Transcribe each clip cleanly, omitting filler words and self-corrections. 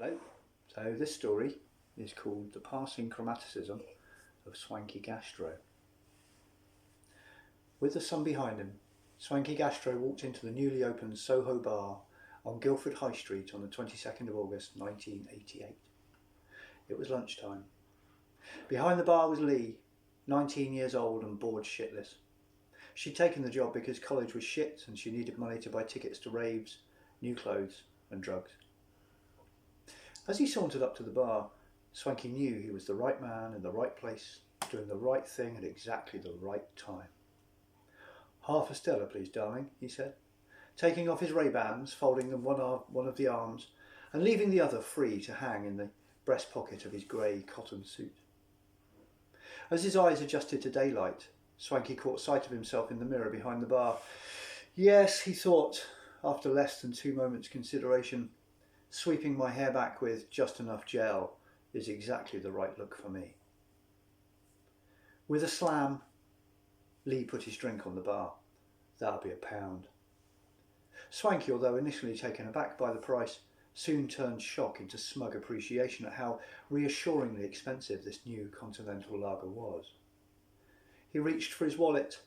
Hello. So this story is called The Passing Chromaticism of Swanky Gastro. With the sun behind him, Swanky Gastro walked into the newly opened Soho bar on Guildford High Street on the 22nd of August 1988. It was lunchtime. Behind the bar was Lee, 19 years old and bored shitless. She'd taken the job because college was shit and she needed money to buy tickets to raves, new clothes and drugs. As he sauntered up to the bar, Swanky knew he was the right man in the right place, doing the right thing at exactly the right time. "Half a Stella, please, darling," he said, taking off his Ray-Bans, folding them one of the arms, and leaving the other free to hang in the breast pocket of his grey cotton suit. As his eyes adjusted to daylight, Swanky caught sight of himself in the mirror behind the bar. Yes, he thought, after less than 2 moments' consideration, sweeping my hair back with just enough gel is exactly the right look for me. With a slam, Lee put his drink on the bar. "That'll be £1." Swanky, although initially taken aback by the price, soon turned shock into smug appreciation at how reassuringly expensive this new continental lager was. He reached for his wallet,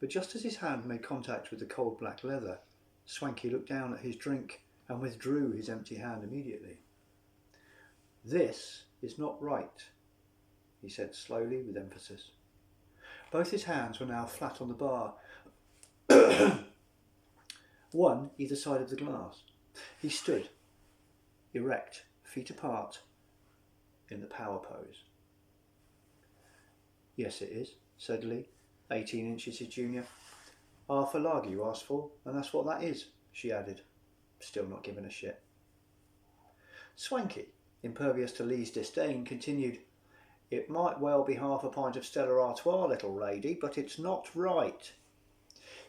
but just as his hand made contact with the cold black leather, Swanky looked down at his drink and withdrew his empty hand immediately. "This is not right," he said slowly with emphasis. Both his hands were now flat on the bar, one either side of the glass. He stood, erect, feet apart, in the power pose. "Yes, it is," said Lee, 18 inches his junior. "Half a lager you asked for, and that's what that is," she added, still not giving a shit. Swanky, impervious to Lee's disdain, continued, "It might well be half a pint of Stella Artois, little lady, but it's not right."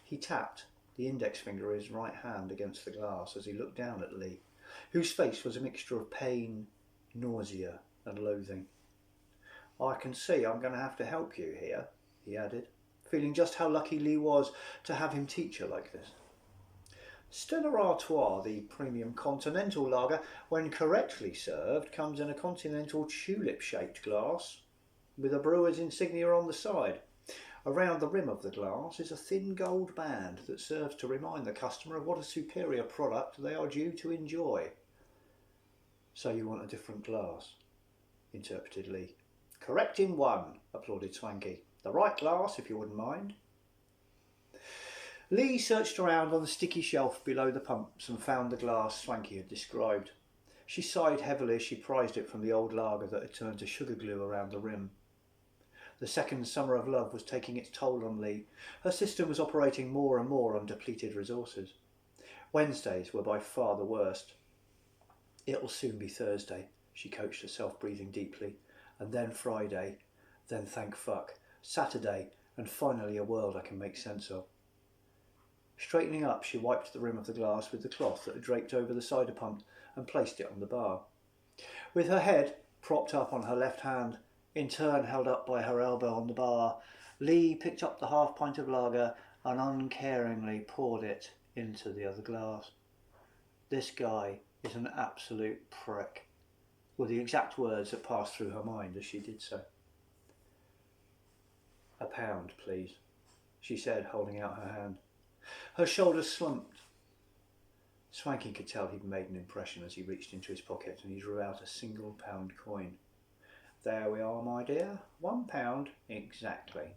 He tapped the index finger of his right hand against the glass as he looked down at Lee, whose face was a mixture of pain, nausea and loathing. "I can see I'm going to have to help you here," he added, feeling just how lucky Lee was to have him teach her like this. Stella Artois, the premium continental lager, when correctly served, comes in a continental tulip-shaped glass with a brewer's insignia on the side. Around the rim of the glass is a thin gold band that serves to remind the customer of what a superior product they are due to enjoy. "So you want a different glass?" interpreted Lee. "Correct in one," applauded Swanky. "The right glass, if you wouldn't mind." Lee searched around on the sticky shelf below the pumps and found the glass Swanky had described. She sighed heavily as she prized it from the old lager that had turned to sugar glue around the rim. The second summer of love was taking its toll on Lee. Her system was operating more and more on depleted resources. Wednesdays were by far the worst. "It'll soon be Thursday," she coached herself, breathing deeply, and then Friday, then thank fuck, Saturday, and finally a world I can make sense of. Straightening up, she wiped the rim of the glass with the cloth that had draped over the cider pump and placed it on the bar. With her head propped up on her left hand, in turn held up by her elbow on the bar, Lee picked up the half pint of lager and uncaringly poured it into the other glass. "This guy is an absolute prick," were the exact words that passed through her mind as she did so. £1, please," she said, holding out her hand. Her shoulders slumped. Swanky could tell he'd made an impression as he reached into his pocket and he drew out a £1 coin. "There we are, my dear. £1 exactly."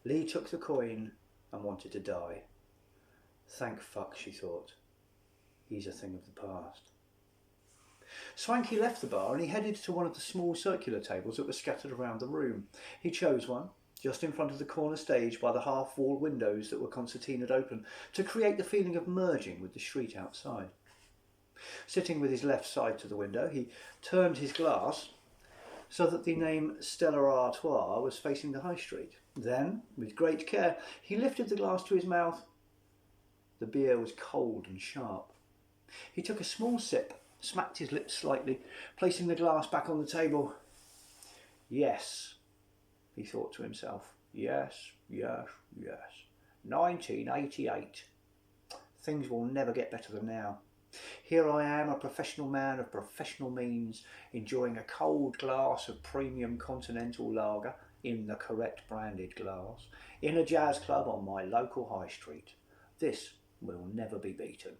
Lee took the coin and wanted to die. Thank fuck, she thought. He's a thing of the past. Swanky left the bar and he headed to one of the small circular tables that were scattered around the room. He chose one, just in front of the corner stage by the half-wall windows that were concertinaed open, to create the feeling of merging with the street outside. Sitting with his left side to the window, he turned his glass so that the name Stella Artois was facing the high street. Then, with great care, he lifted the glass to his mouth. The beer was cold and sharp. He took a small sip, smacked his lips slightly, placing the glass back on the table. "Yes," he thought to himself. Yes. 1988. Things will never get better than now. Here I am, a professional man of professional means, enjoying a cold glass of premium continental lager in the correct branded glass, in a jazz club on my local high street. This will never be beaten.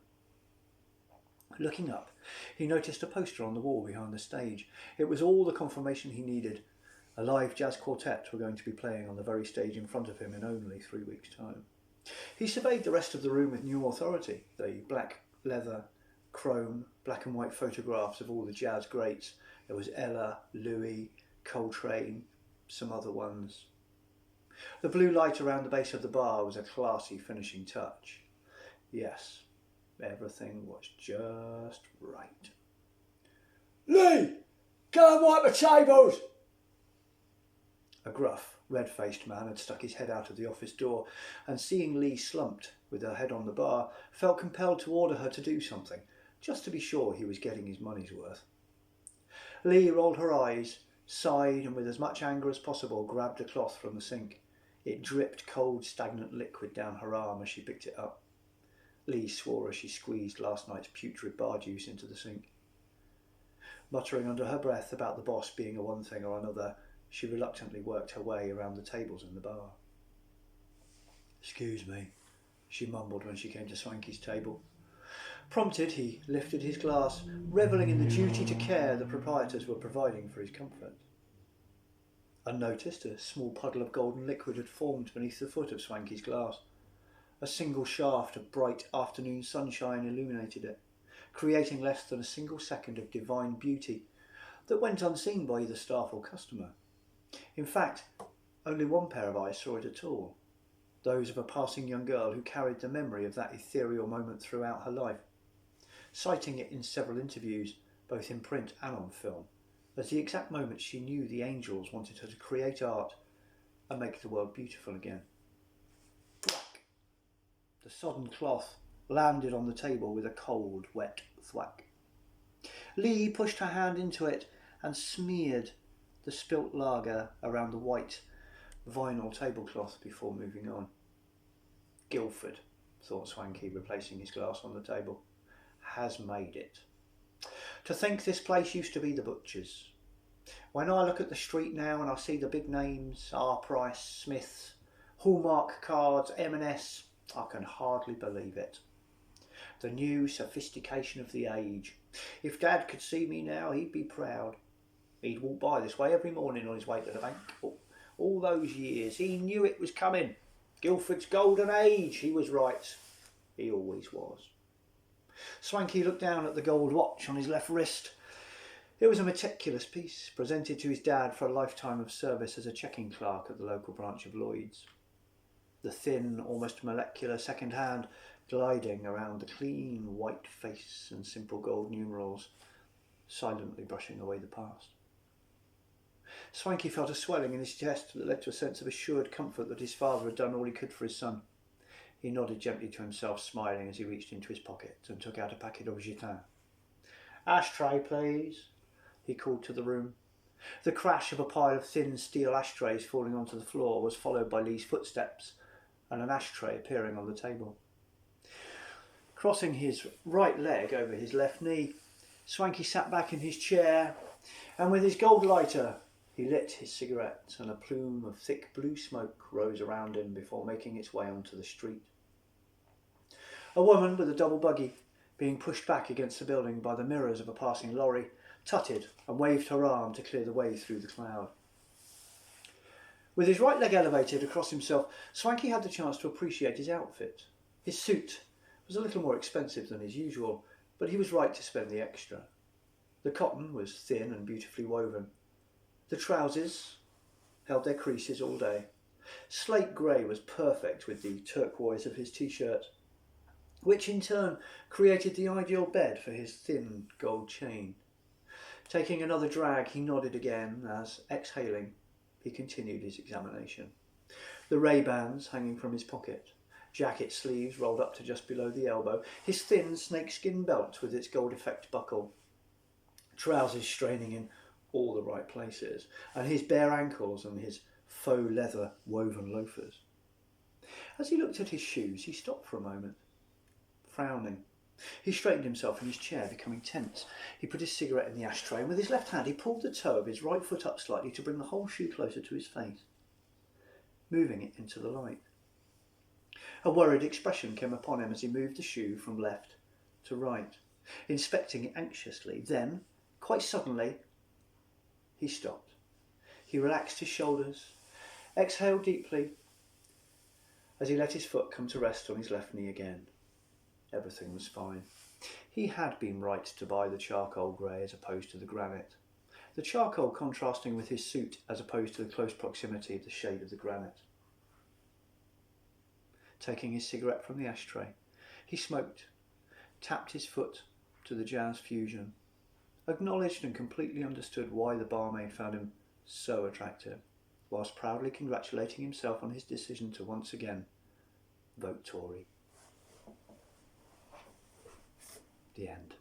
Looking up, he noticed a poster on the wall behind the stage. It was all the confirmation he needed. A live jazz quartet were going to be playing on the very stage in front of him in only 3 weeks' time. He surveyed the rest of the room with new authority. The black leather, chrome, black and white photographs of all the jazz greats. There was Ella, Louis, Coltrane, some other ones. The blue light around the base of the bar was a classy finishing touch. Yes, everything was just right. "Lee, go and wipe the tables!" A gruff, red-faced man had stuck his head out of the office door, and seeing Lee slumped with her head on the bar, felt compelled to order her to do something, just to be sure he was getting his money's worth. Lee rolled her eyes, sighed, and with as much anger as possible grabbed a cloth from the sink. It dripped cold, stagnant liquid down her arm as she picked it up. Lee swore as she squeezed last night's putrid bar juice into the sink. Muttering under her breath about the boss being a one thing or another, she reluctantly worked her way around the tables in the bar. "Excuse me," she mumbled when she came to Swanky's table. Prompted, he lifted his glass, revelling in the duty to care the proprietors were providing for his comfort. Unnoticed, a small puddle of golden liquid had formed beneath the foot of Swanky's glass. A single shaft of bright afternoon sunshine illuminated it, creating less than a single second of divine beauty that went unseen by either staff or customer. In fact, only one pair of eyes saw it at all, those of a passing young girl who carried the memory of that ethereal moment throughout her life, citing it in several interviews, both in print and on film, as the exact moment she knew the angels wanted her to create art and make the world beautiful again. Thwack! The sodden cloth landed on the table with a cold, wet thwack. Lee pushed her hand into it and smeared the spilt lager around the white vinyl tablecloth before moving on. "Guildford," thought Swanky, replacing his glass on the table, "has made it. To think this place used to be the butcher's. When I look at the street now and I see the big names, R. Price, Smith's, Hallmark cards, M&S, I can hardly believe it. The new sophistication of the age. If Dad could see me now, he'd be proud. He'd walk by this way every morning on his way to the bank. All those years, he knew it was coming. Guildford's golden age, he was right. He always was." Swanky looked down at the gold watch on his left wrist. It was a meticulous piece, presented to his dad for a lifetime of service as a checking clerk at the local branch of Lloyd's. The thin, almost molecular second hand gliding around the clean white face and simple gold numerals, silently brushing away the past. Swanky felt a swelling in his chest that led to a sense of assured comfort that his father had done all he could for his son. He nodded gently to himself, smiling as he reached into his pocket and took out a packet of gitin. "Ashtray, please," he called to the room. The crash of a pile of thin steel ashtrays falling onto the floor was followed by Lee's footsteps and an ashtray appearing on the table. Crossing his right leg over his left knee, Swanky sat back in his chair and with his gold lighter he lit his cigarette, and a plume of thick blue smoke rose around him before making its way onto the street. A woman with a double buggy, being pushed back against the building by the mirrors of a passing lorry, tutted and waved her arm to clear the way through the cloud. With his right leg elevated across himself, Swanky had the chance to appreciate his outfit. His suit was a little more expensive than his usual, but he was right to spend the extra. The cotton was thin and beautifully woven. The trousers held their creases all day. Slate grey was perfect with the turquoise of his t-shirt, which in turn created the ideal bed for his thin gold chain. Taking another drag, he nodded again as, exhaling, he continued his examination. The Ray-Bans hanging from his pocket, jacket sleeves rolled up to just below the elbow, his thin snakeskin belt with its gold effect buckle, trousers straining in all the right places, and his bare ankles and his faux leather woven loafers. As he looked at his shoes, he stopped for a moment, frowning. He straightened himself in his chair, becoming tense. He put his cigarette in the ashtray, and with his left hand he pulled the toe of his right foot up slightly to bring the whole shoe closer to his face, moving it into the light. A worried expression came upon him as he moved the shoe from left to right, inspecting it anxiously. Then, quite suddenly, he stopped. He relaxed his shoulders, exhaled deeply as he let his foot come to rest on his left knee again. Everything was fine. He had been right to buy the charcoal grey as opposed to the granite, the charcoal contrasting with his suit as opposed to the close proximity of the shade of the granite. Taking his cigarette from the ashtray, he smoked, tapped his foot to the jazz fusion, acknowledged and completely understood why the barmaid found him so attractive, whilst proudly congratulating himself on his decision to once again vote Tory. The end.